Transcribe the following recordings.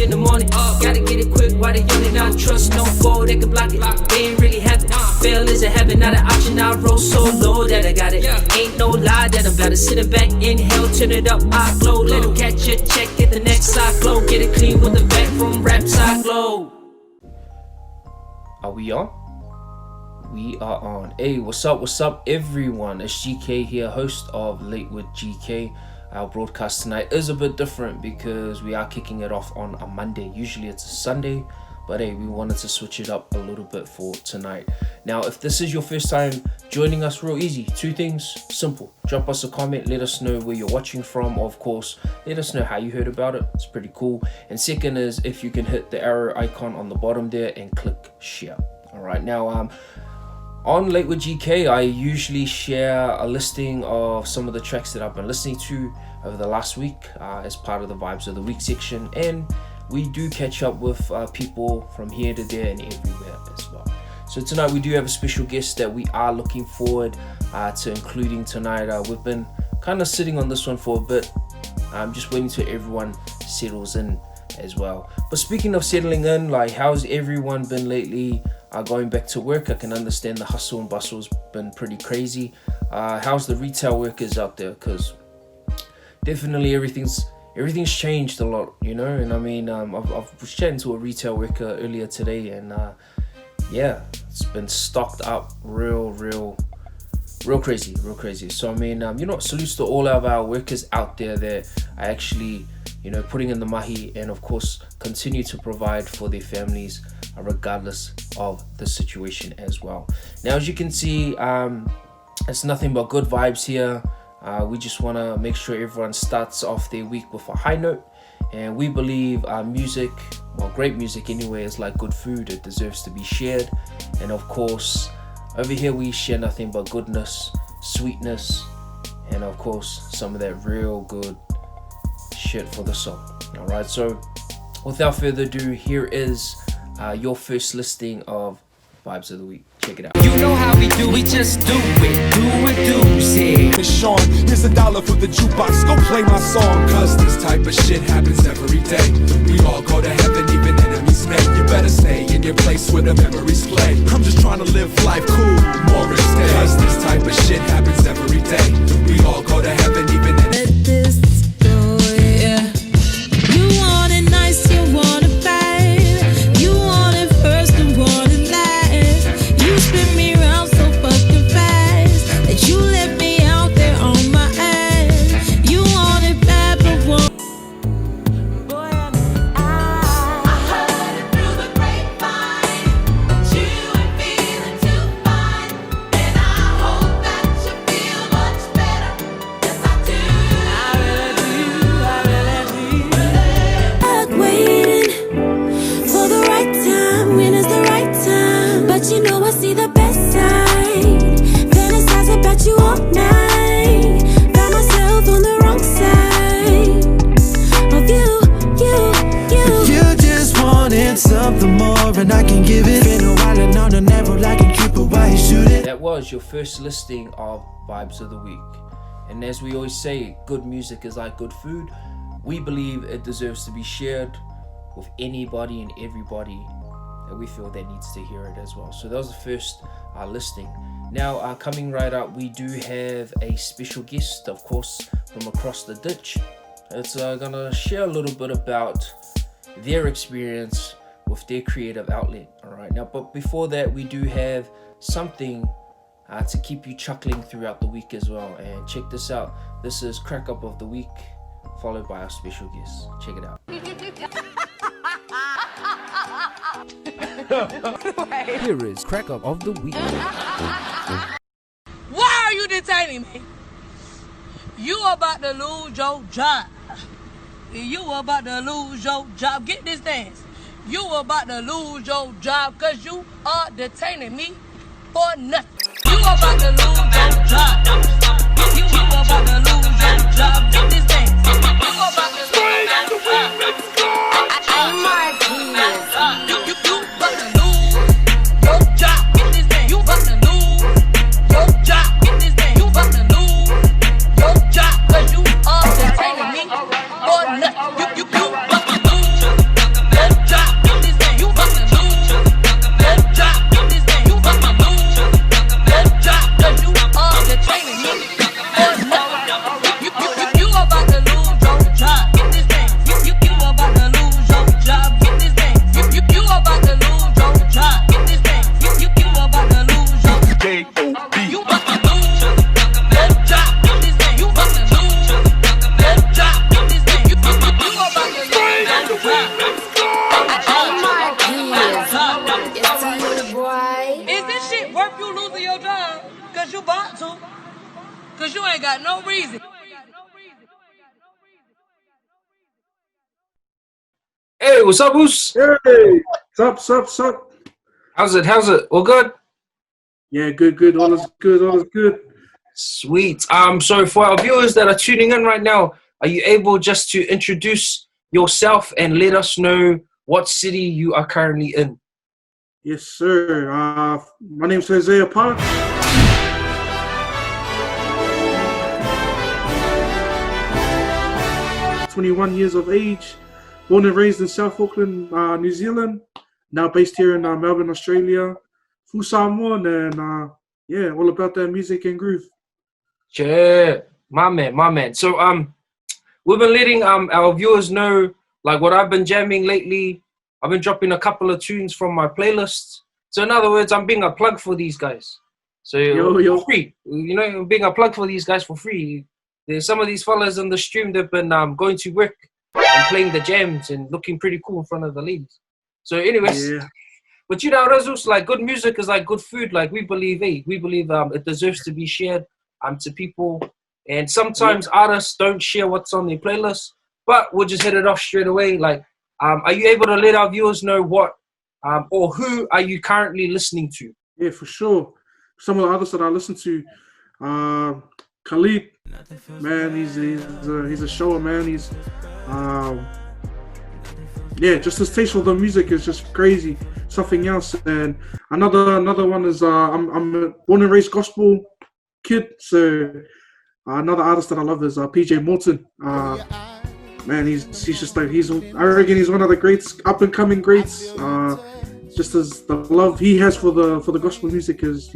early in the morning. Gotta get it quick while the young and I trust no foe that can block it. They ain't really have it. Fail is a habit, not an option. I roll so low that I got it. Ain't no lie that I'm about to sit it back, inhale, turn it up, I glow. Let them catch it, check it, the next side glow. Get it clean with the back from raps, I glow. Are we on? We are on. Hey, what's up everyone? It's GK here, host of Late with GK. Our broadcast tonight is a bit different because we are kicking it off on a Monday. Usually it's a Sunday, but hey, we wanted to switch it up a little bit for tonight. Now, if this is your first time joining us, real easy. Two things, simple. Drop us a comment, let us know where you're watching from. Of course, let us know how you heard about it. It's pretty cool. And second is if you can hit the arrow icon on the bottom there and click share. All right, now on Late with GK, I usually share a listing of some of the tracks that I've been listening to over the last week as part of the Vibes of the Week section, and we do catch up with people from here to there and everywhere as well. So tonight we do have a special guest that we are looking forward to including tonight. We've been kind of sitting on this one for a bit. I'm just waiting till everyone settles in as well. But speaking of settling in, like, how's everyone been lately? Going back to work, I can understand the hustle and bustle's been pretty crazy. How's the retail workers out there? Because definitely everything's changed a lot, you know. And I mean, I was chatting to a retail worker earlier today, and yeah, it's been stocked up real crazy. So I mean, salutes to all of our workers out there that are actually, putting in the mahi and of course continue to provide for their families regardless of the situation as well. Now, as you can see, it's nothing but good vibes here. We just want to make sure everyone starts off their week with a high note, and we believe music, great music anyway, is like good food. It deserves to be shared, and of course over here we share nothing but goodness, sweetness, and of course some of that real good shit for the soul. All right, so without further ado, here is your first listing of Vibes of the Week. Check it out. You know how we do, we just do it, say. It's Sean, here's $1 for the jukebox, go play my song. Cause this type of shit happens every day. We all go to heaven, even enemies may. You better stay in your place where the memories play. I'm just trying to live life cool, Morris Day. Cause this type of shit happens every day. We all go to heaven, even enemies. That was your first listing of Vibes of the Week. And as we always say, good music is like good food. We believe it deserves to be shared with anybody and everybody that we feel that needs to hear it as well. So that was the first listing. Now, coming right up, we do have a special guest, of course, from across the ditch. It's gonna share a little bit about their experience with their creative outlet. All right, now, but before that, we do have something to keep you chuckling throughout the week as well. And check this out. This is Crack Up of the Week, followed by our special guest. Check it out. Here is Crack Up of the Week. Why are you detaining me? You about to lose your job. You about to lose your job. Get this dance. You about to lose your job because you are detaining me for nothing. You about to lose your job. You about to lose your job. Get this dance. You about to lose your job. I'm Martinez. You about to lose your job. Get this dance. You about to lose your job. Get this dance. You about to lose your job because you are detaining me for nothing. You about to lose reason. Hey, what's up, Oos? Hey, sup? How's it? All good? Yeah, good. All is good. Sweet. So for our viewers that are tuning in right now, are you able just to introduce yourself and let us know what city you are currently in? Yes, sir. My name's Hoseah Partsch. I'm 21 years of age, born and raised in South Auckland, New Zealand. Now based here in Melbourne, Australia. Full Samoan, and yeah, all about that music and groove. Sure, my man. So we've been letting our viewers know like what I've been jamming lately. I've been dropping a couple of tunes from my playlists. So in other words, I'm being a plug for these guys. So Yo. for free, I'm being a plug for these guys for free. There's some of these fellas in the stream that've been going to work and playing the jams and looking pretty cool in front of the ladies. So anyways, Yeah. but Razus, like good music is like good food. Like we believe it deserves to be shared to people. And sometimes artists don't share what's on their playlist, but we'll just hit it off straight away. Like, are you able to let our viewers know what or who are you currently listening to? Yeah, for sure. Some of the others that I listen to, Khalid, man, he's a shower, man. He's just his taste for the music is just crazy, something else. And another one is I'm a born and raised gospel kid, so another artist that I love is PJ Morton. Man, he's just like I reckon he's one of the greats, up and coming greats. Just as the love he has for the gospel music is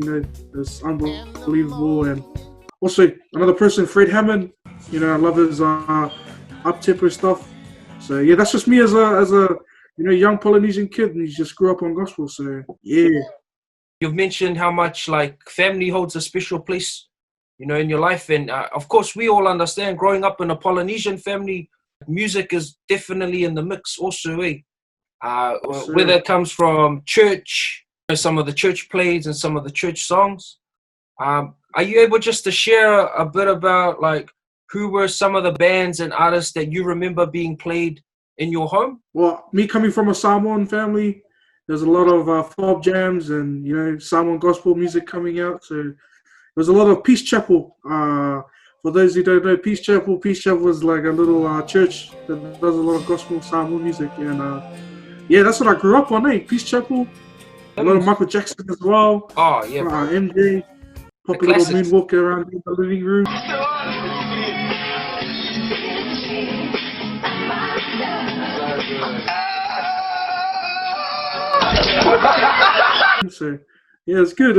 is unbelievable. And also another person, Fred Hammond. I love his up tempo stuff. So yeah, that's just me as a young Polynesian kid, and he just grew up on gospel. So yeah. You've mentioned how much like family holds a special place, in your life, and of course we all understand. Growing up in a Polynesian family, music is definitely in the mix. Also, whether it comes from church, some of the church plays and some of the church songs. Are you able just to share a bit about like who were some of the bands and artists that you remember being played in your home? Well, me coming from a Samoan family, there's a lot of fob jams and Samoan gospel music coming out. So there's a lot of Peace Chapel. For those who don't know, Peace Chapel is like a little church that does a lot of gospel Samoan music, and that's what I grew up on. Peace Chapel, a lot of Michael Jackson as well. Oh yeah, MJ, pop a little moonwalk around in the living room. So yeah, it's good.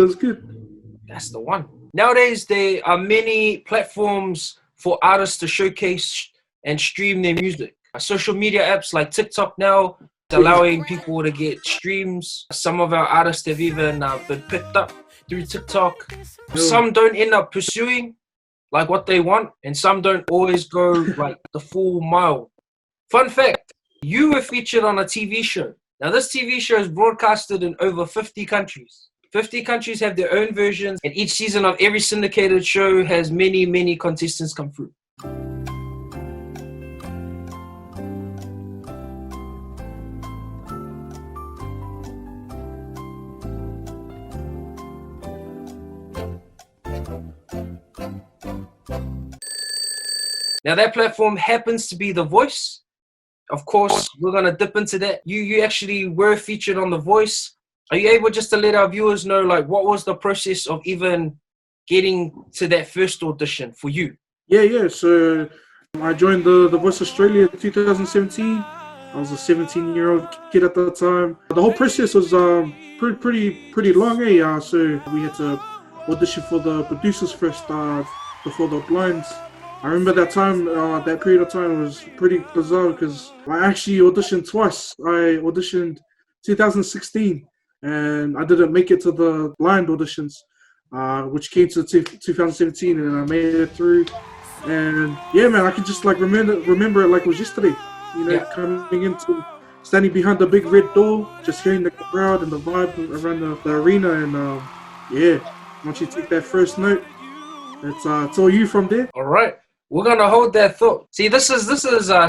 That's the one. Nowadays, there are many platforms for artists to showcase and stream their music. Social media apps like TikTok now allowing people to get streams. Some of our artists have even been picked up through TikTok. Some don't end up pursuing like what they want, and some don't always go like the full mile. Fun fact, you were featured on a TV show. Now, this TV show is broadcasted in over 50 countries. 50 countries have their own versions, and each season of every syndicated show has many, many contestants come through. Now, that platform happens to be The Voice. Of course, we're going to dip into that. You actually were featured on The Voice. Are you able just to let our viewers know, like, what was the process of even getting to that first audition for you? Yeah. So I joined the Voice Australia in 2017. I was a 17-year-old kid at the time. The whole process was pretty long. So we had to audition for the producers first before the blinds. I remember that time, that period of time was pretty bizarre because I actually auditioned twice. I auditioned 2016 and I didn't make it to the blind auditions, which came to 2017, and I made it through. And yeah, man, I can just like remember it like it was yesterday. Coming into, standing behind the big red door, just hearing the crowd and the vibe around the arena, and once you take that first note, it's all you from there. All right. We're gonna hold that thought. See, this is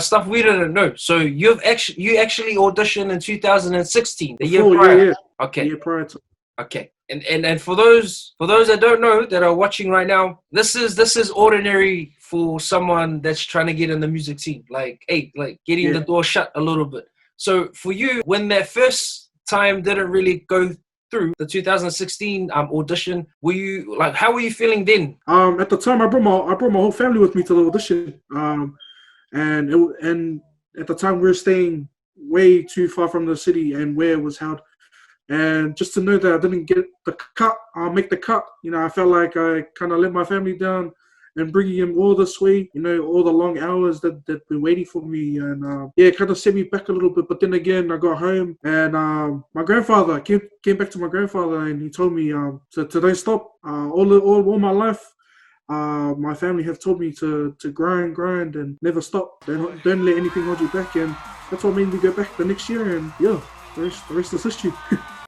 stuff we didn't know. So you actually auditioned in 2016, the year prior. Yeah. Okay. The year prior to. Okay. And for those that don't know, that are watching right now, this is ordinary for someone that's trying to get in the music scene. Like, hey, like getting the door shut a little bit. So for you, when that first time didn't really go through, the 2016 audition, were you like, how were you feeling then? At the time, I brought my whole family with me to the audition. And at the time we were staying way too far from the city and where it was held. And just to know that I didn't get the cut, make the cut, you know, I felt like I kind of let my family down. And bringing him all this way, you know, all the long hours that been waiting for me, and it kind of set me back a little bit. But then again, I got home, and my grandfather came back to my grandfather, and he told me to don't stop. All my life, my family have told me to grind and never stop. Don't let anything hold you back, and that's what made me go back the next year. And yeah, the rest is history.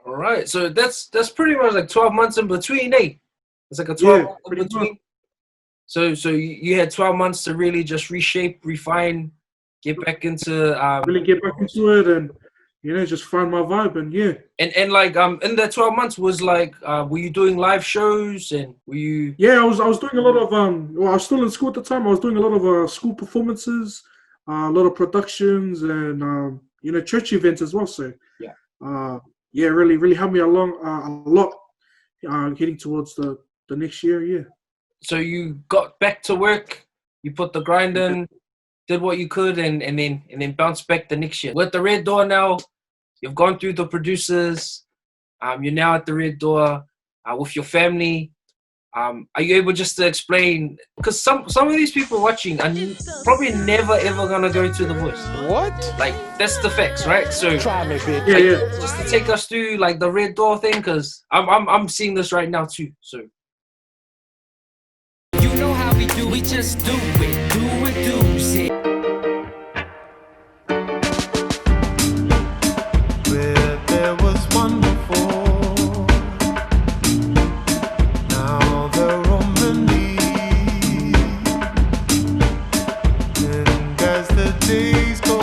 All right, so that's pretty much like 12 months in between, eh? It's like a 12 months in between. Much. So you had 12 months to really just reshape, refine, get back into really get back into it, and you know, just find my vibe, and yeah. And like in that 12 months was like, were you doing live shows, and were you? Yeah, I was doing a lot of well, I was still in school at the time. I was doing a lot of school performances, a lot of productions, and you know, church events as well. So yeah, really helped me along a lot, getting towards the next year. Yeah. So you got back to work, you put the grind in, did what you could, and then bounced back the next year. We're at the Red Door now. You've gone through the producers. You're now at the Red Door with your family. Are you able just to explain? Because some of these people watching are probably never ever gonna go to The Voice. What? Like, that's the facts, right? So Try me, bitch. Yeah. Just to take us through like the Red Door thing, because I'm seeing this right now too. So. You know how we do, we just do it, do it. Where there was one before, now there are many, and as the days go,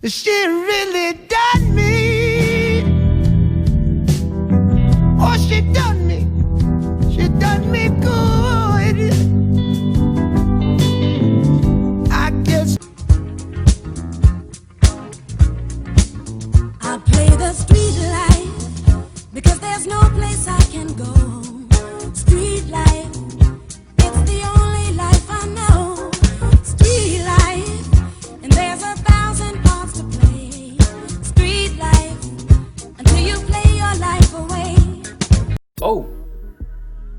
she really done me. Oh, she done me good. I guess I play the street life because there's no place I can go. Street life, it's the only life I know. Street life, and there's 1,000 parts to play. Street life, until you play your life away. Oh,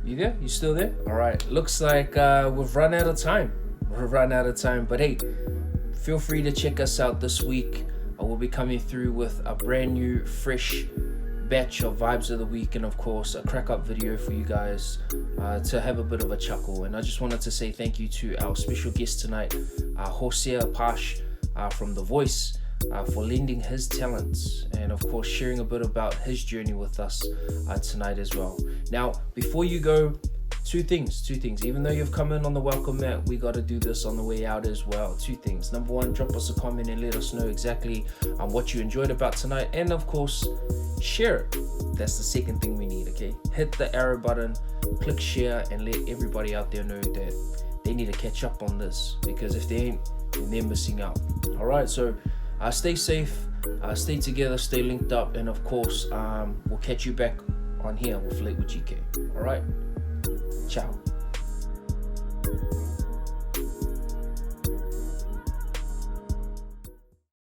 you there? You still there? All right. Looks like we've run out of time. But hey, feel free to check us out this week. I will be coming through with a brand new, fresh batch of vibes of the week, and of course a crack up video for you guys to have a bit of a chuckle. And I just wanted to say thank you to our special guest tonight, Hoseah Partsch from The Voice, for lending his talents and of course sharing a bit about his journey with us tonight as well. Now, before you go, two things. Even though you've come in on the welcome mat, we got to do this on the way out as well. Two things. Number one, drop us a comment and let us know exactly what you enjoyed about tonight, and of course share it. That's the second thing we need. Okay, hit the arrow button, click share, and let everybody out there know that they need to catch up on this, because if they ain't, then they're missing out. All right, so stay safe, stay together, stay linked up, and of course we'll catch you back on here with Late with GK. All right, ciao.